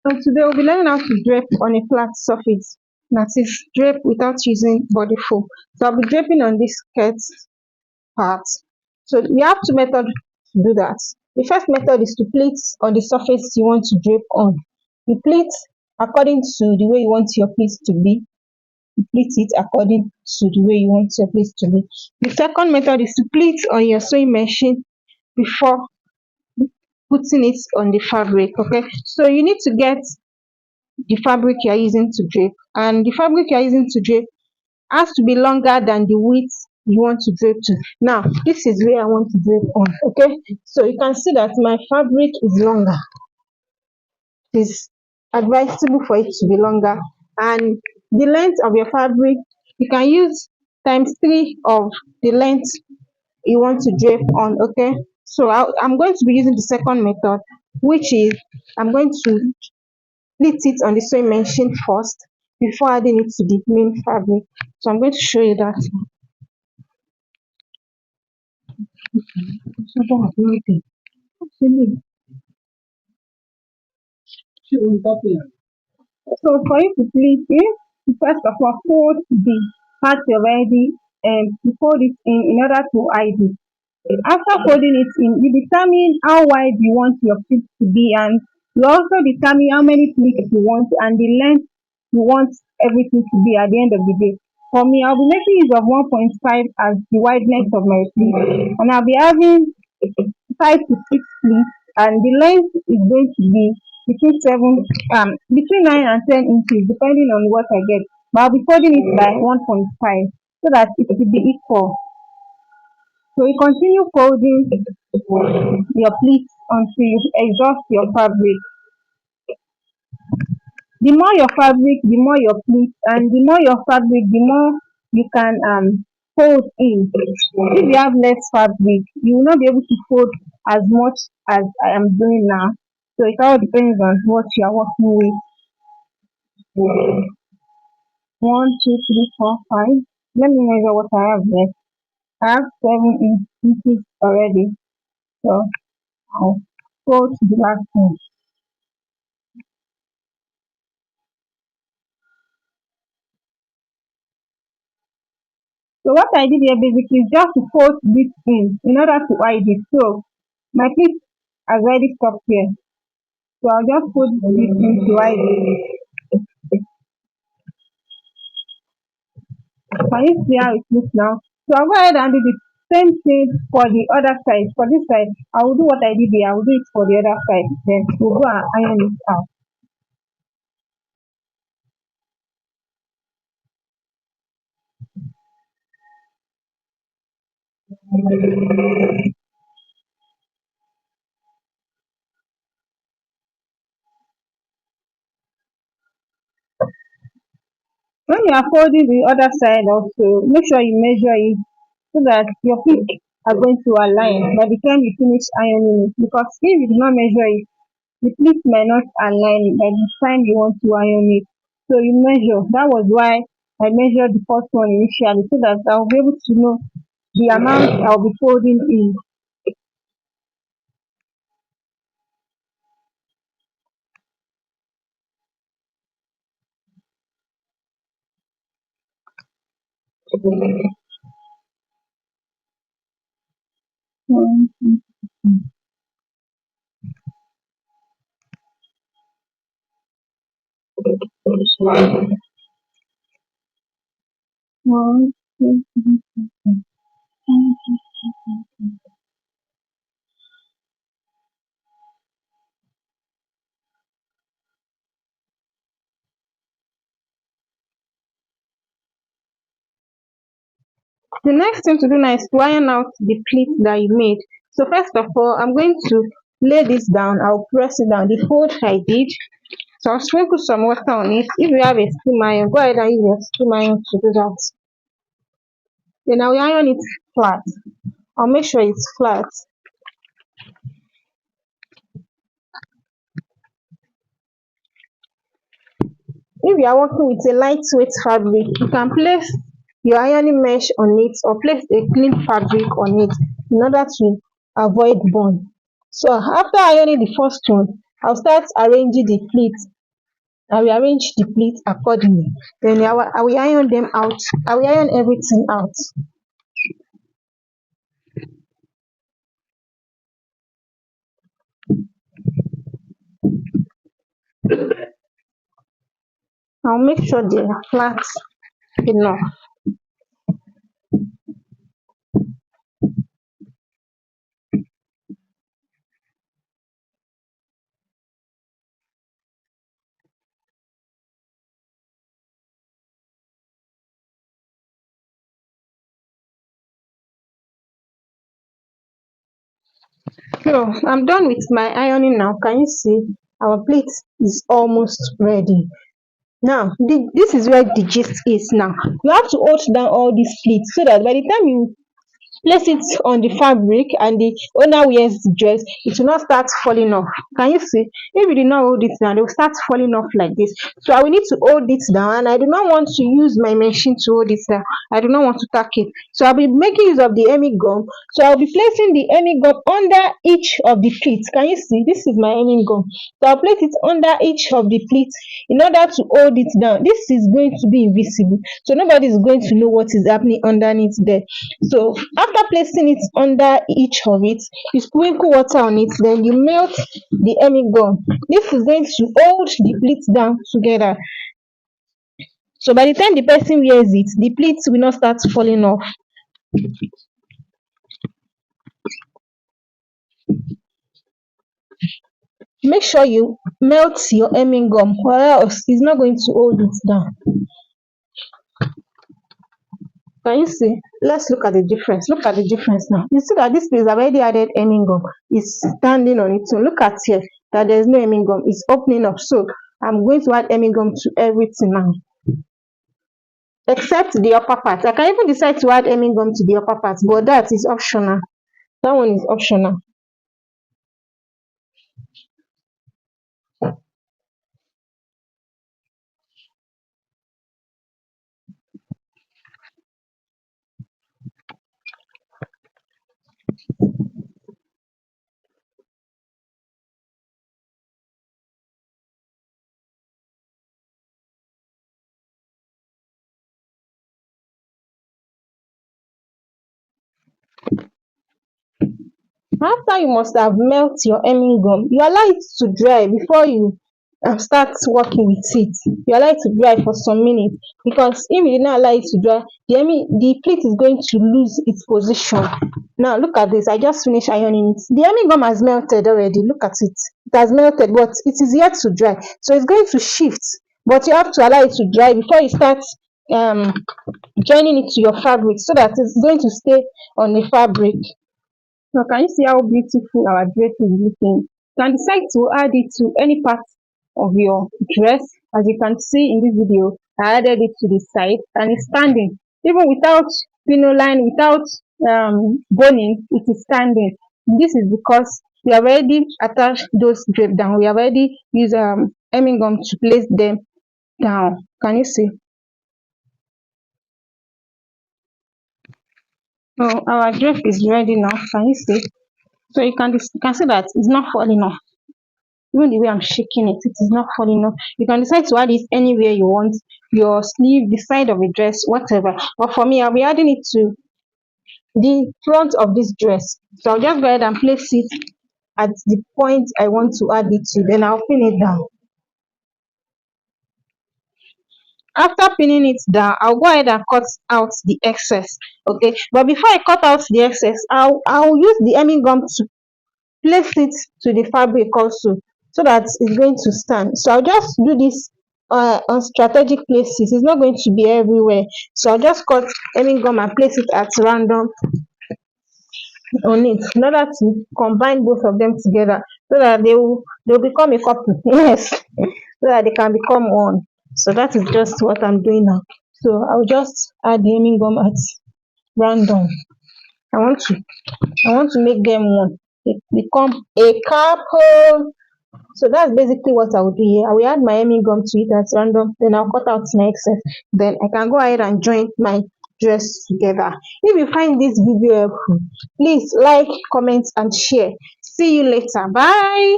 So today we'll be learning how to drape on a flat surface. That is, drape without using body foam. So I'll be draping on this skirt part. So we have two methods to do that. The first method is to pleat on the surface you want to drape on. You pleat according to the way you want your pleat to be. You pleat it according to the way you want your pleat to be. The second method is to pleat on your sewing machine before putting it on the fabric. Okay, so you need to get the fabric you are using to drape, and the fabric you are using to drape has to be longer than the width you want to drape to. Now this is where I want to drape on. Okay, so you can see that my fabric is longer. It's advisable for it to be longer, and the length of your fabric you can use times 3 of the length you want to drape on. Okay, so I'm going to be using the second method, which is I'm going to pleat it on the sewing machine first before adding it to the main fabric. So I'm going to show you that. So for you to pleat it, you first of all fold the part you're already and you fold it in order to hide it. After folding it in, you determine how wide you want your pleat to be, and you also determine how many pleats you want and the length you want everything to be at the end of the day. For me, I'll be making use of 1.5 as the wideness of my pleat, and I'll be having 5 to 6 pleats, and the length is going to be between 9 and 10 inches, depending on what I get. But I'll be folding it by 1.5 so that it will be equal. So you continue folding your pleats until you exhaust your fabric. The more your fabric, the more your pleats, and the more your fabric, the more you can fold in. If you have less fabric, you will not be able to fold as much as I am doing now. So it all depends on what you are working with. One, two, three, four, five. Let me measure what I have left. I have 7 inches already. So I'll fold to the last one. So what I did here basically is just to fold this in order to hide it. So my pleat has already stopped here. So I'll just fold this in to hide it. Can you see how it looks now? So I'll go ahead and do the same thing for the other side. For this side, I will do what I did here. I will do it for the other side. Then we'll go and iron it out. When you are folding the other side also, make sure you measure it so that your feet are going to align by the time you finish ironing it. Because if you do not measure it, the pleat may not align by the time you want to iron it. So you measure. That was why I measured the first one initially so that I'll be able to know the amount I'll be folding in. One, one, two, three, four. The next thing to do now is to iron out the pleat that you made. So first of all, I'm going to lay this down. I'll press it down. The fold I did. So I'll sprinkle some water on it. If you have a steam iron, go ahead and use your steam iron to do that. Then I'll iron it flat. I'll make sure it's flat. If you are working with a lightweight fabric, you can place your ironing mesh on it or place a clean fabric on it in order to avoid burn. So after ironing the first one, I'll start arranging the pleats I will arrange the pleats accordingly. Then I will iron them out. I will iron everything out. I'll make sure they are flat enough. So I'm done with my ironing now. Can you see our plate is almost ready? Now this is where the gist is now. You have to hold down all these pleats so that by the time you place it on the fabric and the owner wears the dress, it will not start falling off. Can you see? If you did not hold it down, they will start falling off like this. So I will need to hold it down, and I do not want to use my machine to hold it down. I do not want to tack it. So I'll be making use of the hemming gum. So I'll be placing the hemming gum under each of the pleats. Can you see? This is my hemming gum. So I'll place it under each of the pleats in order to hold it down. This is going to be invisible, so nobody is going to know what is happening underneath there. So after placing it under each of it, you sprinkle water on it, then you melt the hemming gum. This is going to hold the pleats down together. So by the time the person wears it, the pleats will not start falling off. Make sure you melt your hemming gum, or else it's not going to hold it down. Can you see? Let's look at the difference. Look at the difference now. You see that this place I've already added hemming gum. It's standing on its own. Look at here that there's no hemming gum. It's opening up. So I'm going to add hemming gum to everything now, except the upper part. I can even decide to add hemming gum to the upper part, but that is optional. That one is optional. After you must have melt your hemming gum, you allow it to dry before you start working with it. You allow it to dry for some minutes, because if you did not allow it to dry, the plate is going to lose its position. Now look at this. I just finished ironing it. The hemming gum has melted already. Look at it. It has melted, but it is yet to dry. So it's going to shift, but you have to allow it to dry before you start um joining it to your fabric, so that it's going to stay on the fabric. Now, can you see how beautiful our dress is looking? You can decide to add it to any part of your dress. As you can see in this video, I added it to the side and it's standing. Even without line, without boning, it is standing. This is because we have already attached those drape down. We have already used hemming gum to place them down. Can you see? So our dress is ready now. Can you see? So you can see that it's not falling off. Even the way I'm shaking it, it is not falling off. You can decide to add it anywhere you want, your sleeve, the side of a dress, whatever. But for me, I'll be adding it to the front of this dress. So I'll just go ahead and place it at the point I want to add it to, then I'll pin it down. After pinning it down, I'll go ahead and cut out the excess. Okay, but before I cut out the excess, I'll use the hemming gum to place it to the fabric also, so that it's going to stand. So I'll just do this on strategic places. It's not going to be everywhere. So I'll just cut hemming gum and place it at random on it, in order to combine both of them together, so that they'll become a couple. Yes, so that they can become one. So that is just what I'm doing now. So I'll just add the hemming gum at random. I want to I want to make them one. They become a couple. So that's basically what I will do here. I will add my hemming gum to it at random, then I'll cut out my excess. Then I can go ahead and join my dress together. If you find this video helpful, please like, comment, and share. See you later. Bye.